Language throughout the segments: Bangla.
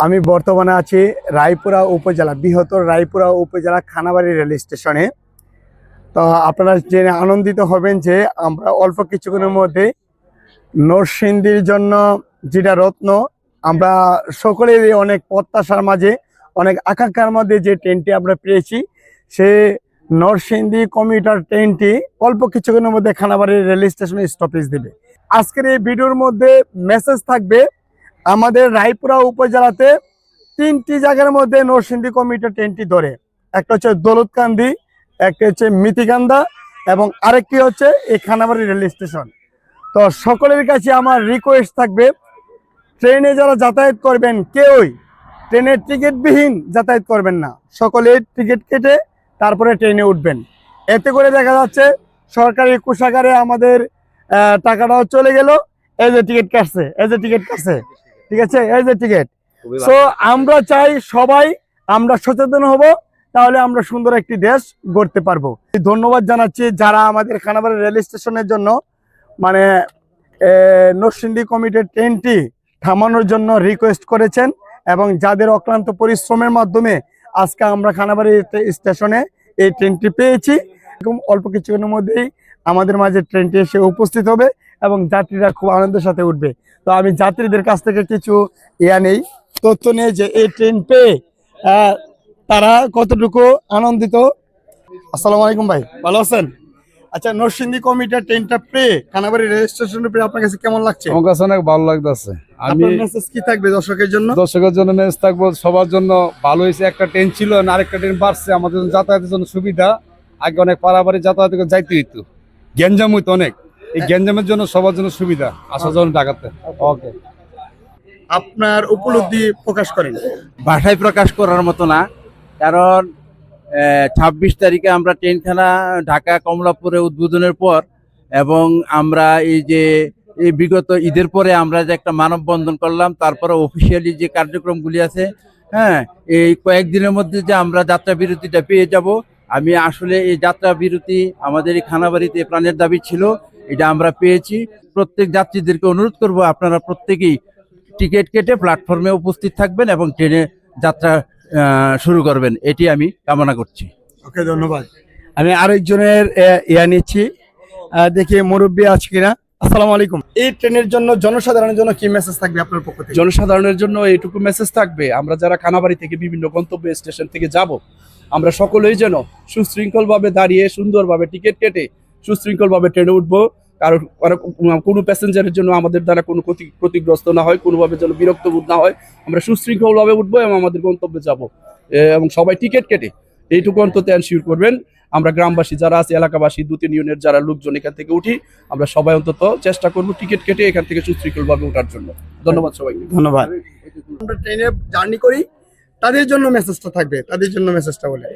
আমি বর্তমানে আছি রায়পুরা উপজেলা, বৃহত্তর রায়পুরা উপজেলা খানাবাড়ি রেল স্টেশনে। তো আপনারা জেনে আনন্দিত হবেন যে আমরা অল্প কিছুক্ষণের মধ্যে নরসিংদীর জন্য যেটা রত্ন, আমরা সকলেরই অনেক প্রত্যাশার মাঝে, অনেক আকাঙ্ক্ষার মধ্যে যে ট্রেনটি আমরা পেয়েছি, সে নরসিংদী কমিউটার ট্রেনটি অল্প কিছুক্ষণের মধ্যে খানাবাড়ি রেল স্টেশনে স্টপেজ দেবে। আজকের এই ভিডিওর মধ্যে মেসেজ থাকবে, আমাদের রায়পুরা উপজেলাতে 3টি জায়গার মধ্যে নরসিংদী কমিউটার ট্রেনটি ধরে। একটা হচ্ছে দৌলতকান্দি, একটা হচ্ছে মিতিকান্দা এবং আরেকটি হচ্ছে এই খানাবাড়ি রেল স্টেশন। তো সকলের কাছে আমার রিকোয়েস্ট থাকবে, ট্রেনে যারা যাতায়াত করবেন কেউই ট্রেনের টিকিটবিহীন যাতায়াত করবেন না, সকলে টিকিট কেটে তারপরে ট্রেনে উঠবেন। এতে করে দেখা যাচ্ছে সরকারি কোষাগারে আমাদের টাকাটাও চলে গেল। এই যে টিকিট কাটছে, এই যে টিকিট কাটছে, ঠিক আছে, এই যে টিকিট। সো আমরা চাই সবাই আমরা সচেতন হব, তাহলে আমরা সুন্দর একটি দেশ গড়তে পারবো। ধন্যবাদ জানাচ্ছি যারা আমাদের খানাবাড়ি রেল স্টেশনের জন্য মানে নরসিংদী কমিটির ট্রেনটি থামানোর জন্য রিকোয়েস্ট করেছেন এবং যাদের অক্লান্ত পরিশ্রমের মাধ্যমে আজকে আমরা খানাবাড়ি স্টেশনে এই ট্রেনটি পেয়েছি। এরকম অল্প কিছুক্ষণের মধ্যেই আমাদের মাঝে ট্রেনটি এসে উপস্থিত হবে এবং যাত্রীরা খুব আনন্দের সাথে উঠবে। তো আমি যাত্রীদের কাছ থেকে কিছু নেই, তথ্য নিয়ে যে এই ট্রেন পেয়ে তারা কতটুকু আনন্দিত। আসসালামু আলাইকুম ভাই, ভালো আছেন? আচ্ছা, নরসিংদী কমিটার ট্রেনটা পেয়ে খানাবাড়ি রেল স্টেশনে পেয়ে আপনার কাছে কেমন লাগছে? আমার কাছে অনেক ভালো লাগতেছে। আমি মেসেজ কি থাকবে দর্শকের জন্য? দর্শকের জন্য মেসেজ থাকবো, সবার জন্য ভালো হয়েছে। একটা ট্রেন ছিল না, আরেকটা ট্রেন বাড়ছে, আমাদের জন্য যাতায়াতের জন্য সুবিধা। আগে অনেক পারাবাড়ি যাতায়াত করে যাইতে হইতো, গ্যাঞ্জাম হইতো অনেক। এই গ্যাঞ্জামের জন্য সবার জন্য সুবিধা, আসার জন্য ঢাকাতে। ওকে, আপনার উপলব্ধি প্রকাশ করেন। ভাষায় প্রকাশ করার মতো না, কারণ 26 তারিখে আমরা ট্রেনখানা ঢাকা কমলাপুরে উদ্বোধনের পর এবং আমরা এই যে এই বিগত ঈদের পরে আমরা যে একটা মানববন্ধন করলাম, তারপরে অফিসিয়ালি যে কার্যক্রমগুলি আছে, হ্যাঁ, এই কয়েকদিনের মধ্যে যে আমরা যাত্রা বিরতিটা পেয়ে যাব। আমি আসলে এই যাত্রা বিরতি আমাদের এই খানাবাড়িতে প্রাণের দাবি ছিল, এটা আমরা পেয়েছি। প্রত্যেক যাত্রীদেরকে অনুরোধ করব, আপনারা প্রত্যেকেই টিকিট কেটে প্ল্যাটফর্মে উপস্থিত থাকবেন এবং ট্রেনে যাত্রা শুরু করবেন, এটি আমি কামনা করছি। ওকে, ধন্যবাদ। আমি আরেকজনের নিচ্ছি, দেখি মুরব্বী আছে কিনা। আসসালামু আলাইকুম। এই ট্রেনের জন্য জনসাধারণের জন্য কি মেসেজ থাকবে আপনার পক্ষ থেকে? জনসাধারণের জন্য এইটুকু মেসেজ থাকবে, আমরা যারা খানাবাড়ি থেকে বিভিন্ন গন্তব্য স্টেশন থেকে যাব, আমরা সকলেই যেন সুশৃঙ্খলভাবে দাঁড়িয়ে সুন্দরভাবে টিকিট কেটে সুশৃঙ্খলভাবে ট্রেনে উঠবো। কারণ কোনো প্যাসেঞ্জারের জন্য আমাদের দ্বারা কোনো ক্ষতিগ্রস্ত না হয়, কোনোভাবে যেন বিরক্ত বোধ না হয়। আমরা সুশৃঙ্খলভাবে উঠবো এবং আমাদের গন্তব্যে যাব, এবং সবাই টিকিট কেটে এইটুকু অন্তত এনশিওর করবেন। আমরা গ্রামবাসী যারা আছে, এলাকাবাসী 2-3 ইউনিয়নের যারা লোকজন এখান থেকে উঠি, আমরা সবাই অন্তত চেষ্টা করবো টিকিট কেটে এখান থেকে সুশৃঙ্খলভাবে ওঠার জন্য। ধন্যবাদ সবাইকে। ধন্যবাদ। আমরা ট্রেনে জার্নি করি, তাদের জন্য মেসেজটা থাকবে, তাদের জন্য মেসেজটা বলে।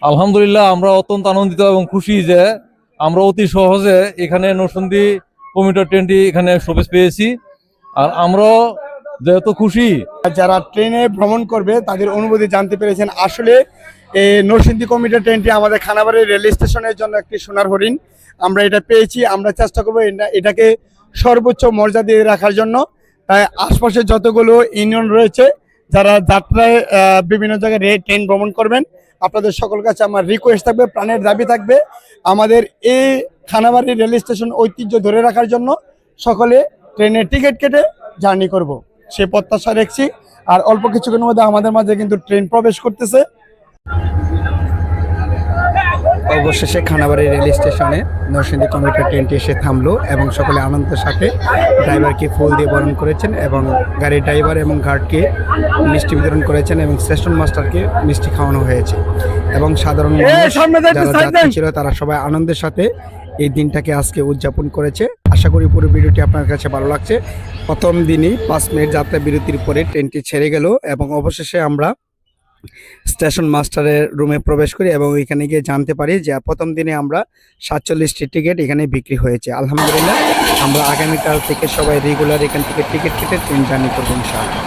আলহামদুলিল্লাহ, আমরা অত্যন্ত আনন্দিত এবং খুশি যে আমরা অতি সহজে এখানে নরসিংদী কমিউটার ট্রেনটি এখানে শোকেস পেয়েছি। আর আমরা যেহেতু খুশি, যারা ট্রেনে ভ্রমণ করবে তাদের অনুভূতি জানতে পেরেছেন। আসলে এই নরসিংদী কমিউটার ট্রেনটি আমাদের খানাবাড়ি রেল স্টেশনের জন্য একটি সোনার হরিণ। আমরা এটা পেয়েছি, আমরা চেষ্টা করবো এটাকে সর্বোচ্চ মর্যাদা দিয়ে রাখার জন্য। তাই আশপাশে যতগুলো ইউনিয়ন রয়েছে যারা যাত্রায় বিভিন্ন জায়গায় ট্রেন ভ্রমণ করবেন, আপনাদের সকল কাছে আমার রিকোয়েস্ট থাকবে, প্রাণের দাবি থাকবে, আমাদের এই খানাবাড়ি রেল স্টেশন ঐতিহ্য ধরে রাখার জন্য সকলে ট্রেনের টিকিট কেটে জার্নি করব, সে প্রত্যাশা রাখছি। আর অল্প কিছুক্ষণের মধ্যে আমাদের মাঝে কিন্তু ট্রেন প্রবেশ করতেছে। অবশেষে খানাবাড়ি রেল স্টেশনে নরসিংদী কমিউটার ট্রেনটি এসে থামলো এবং সকলে আনন্দের সাথে ড্রাইভারকে ফুল দিয়ে বরণ করেছেন এবং গাড়ির ড্রাইভার এবং গার্ডকে মিষ্টি বিতরণ করেছেন এবং স্টেশন মাস্টারকে মিষ্টি খাওয়ানো হয়েছে এবং সাধারণ যারা যাত্রী ছিল তারা সবাই আনন্দের সাথে এই দিনটাকে আজকে উদযাপন করেছে। আশা করি পুরো ভিডিওটি আপনার কাছে ভালো লাগছে। প্রথম দিনই 5 মিনিট যাত্রা বিরতির পরে ট্রেনটি ছেড়ে গেল এবং অবশেষে আমরা স্টেশন মাস্টারের রুমে প্রবেশ করি এবং এখানে গিয়ে জানতে পারি যে প্রথম দিনে আমরা 47টি টিকিট এখানে বিক্রি হয়েছে। আলহামদুলিল্লাহ, আমরা আগামীকাল থেকে সবাই রেগুলার এখান থেকে টিকিট কেটে ট্রেন জার্নি করবো ইনশাআল্লাহ।